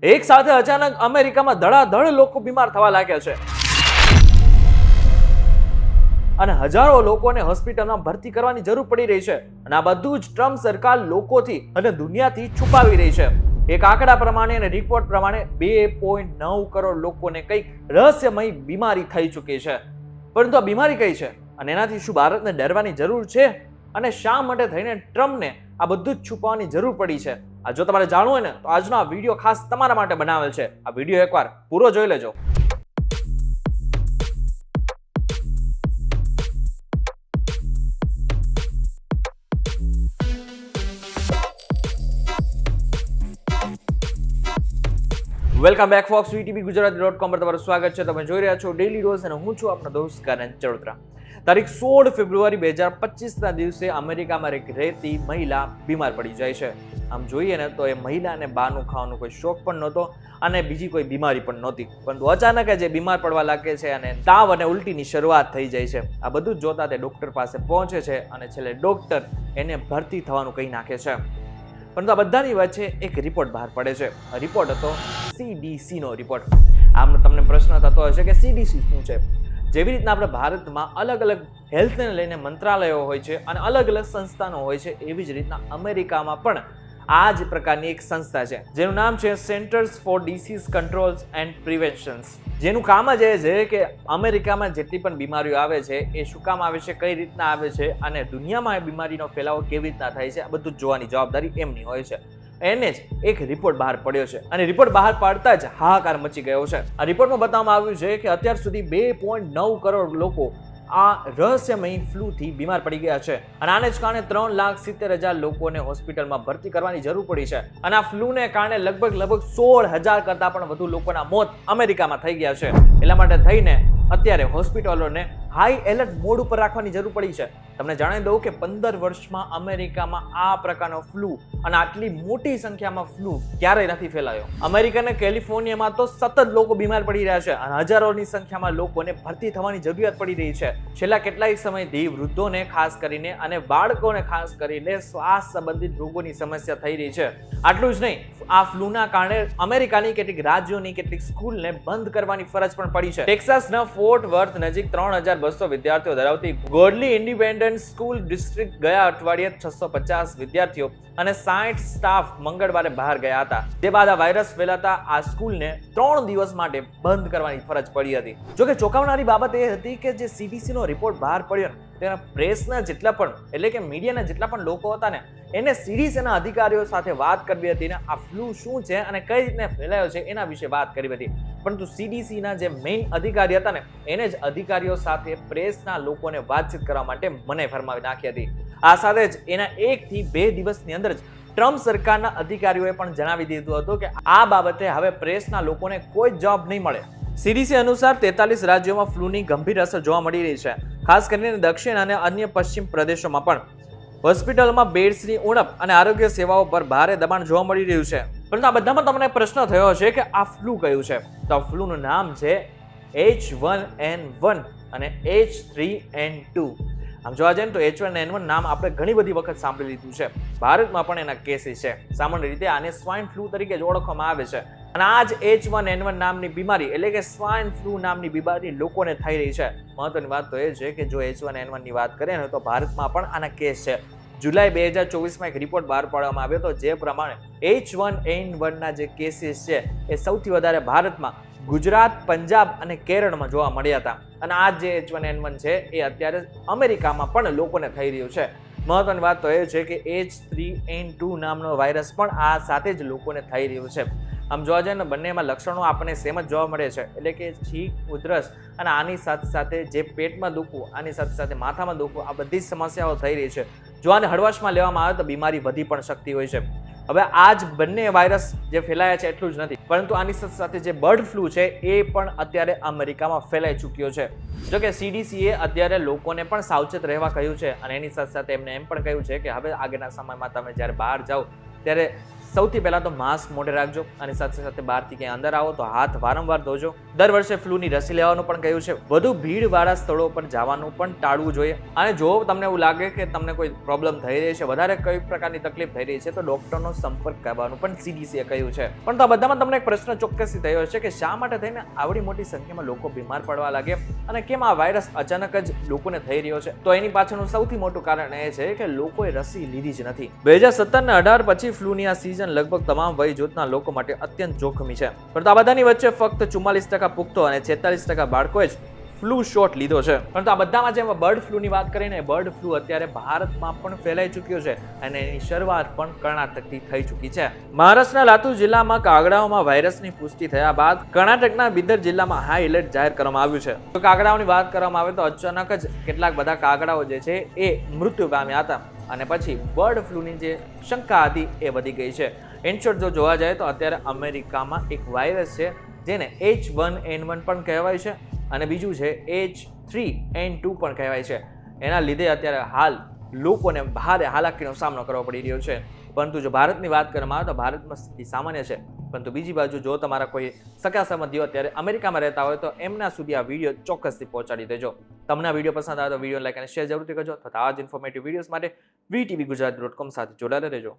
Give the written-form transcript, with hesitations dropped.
એક સાથે અચાનક અમેરિકામાં ધડાધડ લોકો બીમાર થવા લાગ્યા છે અને હજારો લોકોને હોસ્પિટલમાં ભરતી કરવાની જરૂર પડી રહી છે અને આ બધું જ ટ્રમ્પ સરકાર લોકોથી અને દુનિયાથી છુપાવી રહી છે. એક આંકડા પ્રમાણે અને રિપોર્ટ પ્રમાણે 2.9 કરોડ લોકોને કંઈક રહસ્યમય બીમારી થઈ ચૂકી છે. પરંતુ આ બીમારી કઈ છે અને એનાથી શું ભારતને ડરવાની જરૂર છે અને શા માટે થઈને ટ્રમ્પને આ બધું જ છુપાવવાની જરૂર પડી છે? આ જો તમારે જાણવું હોય ને તો આજનો આ વિડીયો ખાસ તમારા માટે બનાવેલ છે. આ વિડીયો એકવાર પૂરો જોઈ લેજો. વેલકમ બેક ફોક્સ વીટીવી ગુજરાતી.com પર તમારું સ્વાગત છે. તમે જોઈ રહ્યા છો ડેલી રોઝ અને હું છું આપનો દોસ્ત કરણ ચડોતરા. તારીખ 16 ફેબ્રુઆરી 2025ના દિવસે અમેરિકામાં એક રહેતી મહિલા બીમાર પડી જાય છે. આમ જોઈએ ને તો એ મહિલાને બહારનું ખાવાનું કોઈ શોખ પણ નહોતો અને બીજી કોઈ બીમારી પણ નહોતી, પરંતુ અચાનક જ એ બીમાર પડવા લાગે છે અને તાવ અને ઉલટીની શરૂઆત થઈ જાય છે. આ બધું જ જોતા તે ડોક્ટર પાસે પહોંચે છે અને છેલ્લે ડોક્ટર એને ભરતી થવાનું કહી નાખે છે. પરંતુ આ બધાની વચ્ચે એક રિપોર્ટ બહાર પડે છે. આ રિપોર્ટ હતો CDC નો રિપોર્ટ. આમ તમને પ્રશ્ન થતો હશે કે CDC શું છે? જેવી રીતના આપણે ભારતમાં અલગ અલગ હેલ્થને લઈને મંત્રાલયો હોય છે અને અલગ અલગ સંસ્થાનો હોય છે, એવી જ રીતના અમેરિકામાં પણ આ જ પ્રકારની એક સંસ્થા છે જેનું નામ છે centers for diseases controls and preventions. જેનું કામ જ એ છે કે અમેરિકામાં જેટલી પણ બીમારીઓ આવે છે એ શું કામ આવે છે, કઈ રીતના આવે છે અને દુનિયામાં એ બીમારીનો ફેલાવો કેવી રીતના થાય છે, આ બધું જ જોવાની જવાબદારી એમની હોય છે. એને જ એક રિપોર્ટ બહાર પડ્યો છે અને રિપોર્ટ બહાર પાડતા જ હાહાકાર મચી ગયો છે. આ રિપોર્ટમાં બતાવવામાં આવ્યું છે કે અત્યાર સુધી 2.9 કરોડ લોકો આ રહસ્યમય ફ્લૂથી બીમાર પડી ગયા છે અને આને જ કારણે 3,70,000 લોકોને હોસ્પિટલમાં ભરતી કરવાની જરૂર પડી છે અને આ ફ્લૂને કારણે લગભગ 16,000 કરતાં પણ વધુ લોકોના મોત અમેરિકામાં થઈ ગયા છે. એટલા માટે થઈને અત્યારે હોસ્પિટલોને હાઈ એલર્ટ મોડ ઉપર રાખવાની જરૂર પડી છે. તમને જણાવી દઉં કે 15 વર્ષમાં અમેરિકામાં આ પ્રકારનો ફ્લૂ અને આટલી મોટી સંખ્યામાં ફ્લૂ ક્યારેય નથી ફેલાયો. અમેરિકા અને કેલિફોર્નિયામાં તો સતત લોકો બીમાર પડી રહ્યા છે અને હજારોની સંખ્યામાં લોકોને ભરતી થવાની જરૂરિયાત પડી રહી છે. છેલ્લા કેટલાય સમયથી વૃદ્ધોને ખાસ કરીને અને બાળકોને ખાસ કરીને શ્વાસ સંબંધિત રોગોની સમસ્યા થઈ રહી છે. આટલું જ નહીં, આ ફ્લૂના કારણે અમેરિકાની કેટલીક રાજ્યોની કેટલીક સ્કૂલને બંધ કરવાની ફરજ પણ પડી છે. ટેક્સાસના ફોર્ટ વર્થ નજીક 3,200 વિદ્યાર્થીઓ ધરાવતી ગોડલી ઇન્ડિપેન્ડન્ટ સ્કૂલ ડિસ્ટ્રિક્ટ ગયા અઠવાડિયે 650 વિદ્યાર્થીઓ અને 60 સ્ટાફ મંગળવારે બહાર ગયા હતા. તે બાદ આ વાયરસ ફેલાતા આ સ્કૂલને 3 દિવસ માટે બંધ કરવાની ફરજ પડી હતી. જોકે ચોંકાવનારી બાબત એ હતી કે જે CDC નો રિપોર્ટ બહાર પડ્યો તેના પ્રેસના જેટલા પણ એટલે કે મીડિયાના જેટલા પણ લોકો હતા ને એને CDCના અધિકારીઓ સાથે વાત કરવી હતી ને આ ફ્લૂ શું છે અને કઈ રીતે ફેલાયો છે એના વિશે વાત કરવી હતી. પરંતુ CDCના જે મેઇન અધિકારી હતા ને એને જ અધિકારીઓ સાથે પ્રેસના લોકોને વાતચીત કરવા માટે મનાઈ ફરમાવી નાખી હતી. આ સાથે જ એના 1 થી 2 દિવસની અંદર જ ટ્રમ્પ સરકારના અધિકારીઓએ પણ જણાવી દીધું હતું કે આ બાબતે હવે પ્રેસના લોકોને કોઈ જવાબ નહીં મળે. CDC અનુસાર 43 રાજ્યોમાં ફ્લૂની ગંભીર અસર જોવા મળી રહી છે, ખાસ કરીને દક્ષિણ અને અન્ય પશ્ચિમ પ્રદેશોમાં પણ. હોસ્પિટલમાં બેડ્સની ઉણપ અને આરોગ્ય સેવાઓ પર ભારે દબાણ જોવા મળી રહ્યું છે. પરંતુ આ બધામાં તમને પ્રશ્ન થયો હશે કે આ ફ્લૂ કયું છે? તો આ ફ્લૂનું નામ છે H1N1 અને H3N2. આમ જોવા જઈએ તો H1N1 નામ આપણે ઘણી બધી વખત સાંભળી લીધું છે. ભારતમાં પણ એના કેસીસ છે. સામાન્ય રીતે આને સ્વાઇન ફ્લૂ તરીકે જ ઓળખવામાં આવે છે અને આ જ H1N1 નામની બીમારી એટલે કે સ્વાઇન ફ્લૂ નામની બીમારી લોકોને થઈ રહી છે. મહત્વની વાત તો એ છે કે જો H1N1 ની વાત કરીએ ને તો ભારતમાં પણ આના કેસ છે. જુલાઈ 2024માં એક રિપોર્ટ બહાર પાડવામાં આવ્યો હતો જે પ્રમાણે H1N1 ના જે કેસીસ છે એ સૌથી વધારે ભારતમાં ગુજરાત, પંજાબ અને કેરળમાં જોવા મળ્યા હતા અને આ જે H1N1 છે એ અત્યારે અમેરિકામાં પણ લોકોને થઈ રહ્યું છે. મહત્વની વાત તો એ છે કે H3N2 નામનો વાયરસ પણ આ સાથે જ લોકોને થઈ રહ્યું છે. આમ જોવા જઈએ ને બંનેમાં લક્ષણો આપણને સેમ જ જોવા મળે છે, એટલે કે છીંક, ઉધરસ અને આની સાથે સાથે જે પેટમાં દુખવું, આની સાથે સાથે માથામાં દુખવું, આ બધી જ સમસ્યાઓ થઈ રહી છે. જો આને હળવાશમાં લેવામાં આવે તો બીમારી વધી પણ શકતી હોય છે. હવે આ જ બંને વાયરસ જે ફેલાયા છે એટલું જ નથી, પરંતુ આની સાથે સાથે જે બર્ડ ફ્લૂ છે એ પણ અત્યારે અમેરિકામાં ફેલાઈ ચૂક્યો છે. જોકે CDCએ અત્યારે લોકોને પણ સાવચેત રહેવા કહ્યું છે અને એની સાથે સાથે એમને એમ પણ કહ્યું છે કે હવે આગળના સમયમાં તમે જ્યારે બહાર જાઓ ત્યારે સૌથી પહેલા તો માસ્ક મોઢે રાખજો અને સાથે સાથે બહારથી ક્યાંય અંદર આવો તો હાથ વારંવાર ધોજો. દર વર્ષે ફ્લૂની રસી લેવાનું પણ કહ્યું છે. વધુ ભીડવાળા સ્થળો પર જવાનું પણ ટાળવું જોઈએ. અને જો તમને એવું લાગે કે તમને કોઈ પ્રોબ્લેમ થઈ રહી છે, વધારે કઈ પ્રકારની તકલીફ થઈ રહી છે, તો ડોક્ટરનો સંપર્ક કરવાનું પણ CDC એ કહ્યું છે. પણ આ બધામાં તમને એક પ્રશ્ન ચોક્કસથી થયો હશે કે શા માટે થઈને આવડી મોટી સંખ્યામાં લોકો બીમાર પડવા લાગે અને કેમ આ વાયરસ અચાનક જ લોકોને થઈ રહ્યો છે? તો એની પાછળનું સૌથી મોટું કારણ એ છે કે લોકોએ રસી લીધી જ નથી. 2017 અને 18 પછી ફ્લૂની આ સિઝન લગભગ તમામ વય જૂથના લોકો માટે અત્યંત જોખમી છે. પરંતુ આ બધાની વચ્ચે ફક્ત 44% પુખ્તો અને 46% બાળકોએ જ ફ્લૂ શોટ લીધો છે. પરંતુ આ બધામાં જેમ બર્ડ ફ્લૂની વાત કરીને, બર્ડ ફ્લૂ અત્યારે ભારતમાં પણ ફેલાઈ ચૂક્યો છે અને એની શરૂઆત પણ કર્ણાટકથી થઈ ચૂકી છે. મહારાષ્ટ્રના લાતુર જિલ્લામાં કાગડાઓમાં વાયરસની પુષ્ટિ થયા બાદ કર્ણાટકના બિદર જિલ્લામાં હાઈ એલર્ટ જાહેર કરવામાં આવ્યું છે. તો કાગડાઓની વાત કરવામાં આવે તો અચાનક જ કેટલાક બધા કાગડાઓ જે છે એ મૃત્યુ પામ્યા હતા અને પછી બર્ડ ફ્લૂની જે શંકા હતી એ વધી ગઈ છે. ઇન શોર્ટ જો જોવા જાય તો અત્યારે અમેરિકામાં એક વાયરસ છે જેને H1N1 પણ કહેવાય છે અને બીજું છે H3N2 પણ કહેવાય છે. એના લીધે અત્યારે હાલ લોકોને ભારે હાલાકીનો સામનો કરવો પડી રહ્યો છે. પરંતુ જો ભારતની વાત કરવામાં આવે તો ભારતમાં સ્થિતિ સામાન્ય છે. પરંતુ બીજી બાજુ જો તમારા કોઈ સગા સંબંધીઓ અત્યારે અમેરિકામાં રહેતા હોય તો એમના સુધી આ વિડીયો ચોક્કસથી પહોંચાડી દેજો. તમને આ વિડીયો પસંદ આવે તો વિડીયો લાઈક અને શેર જરૂરથી કરજો તથા આ જ ઇન્ફોર્મેટિવ વિડીયોઝ માટે VTV Gujarat.com સાથે જોડાયેલા રહેજો.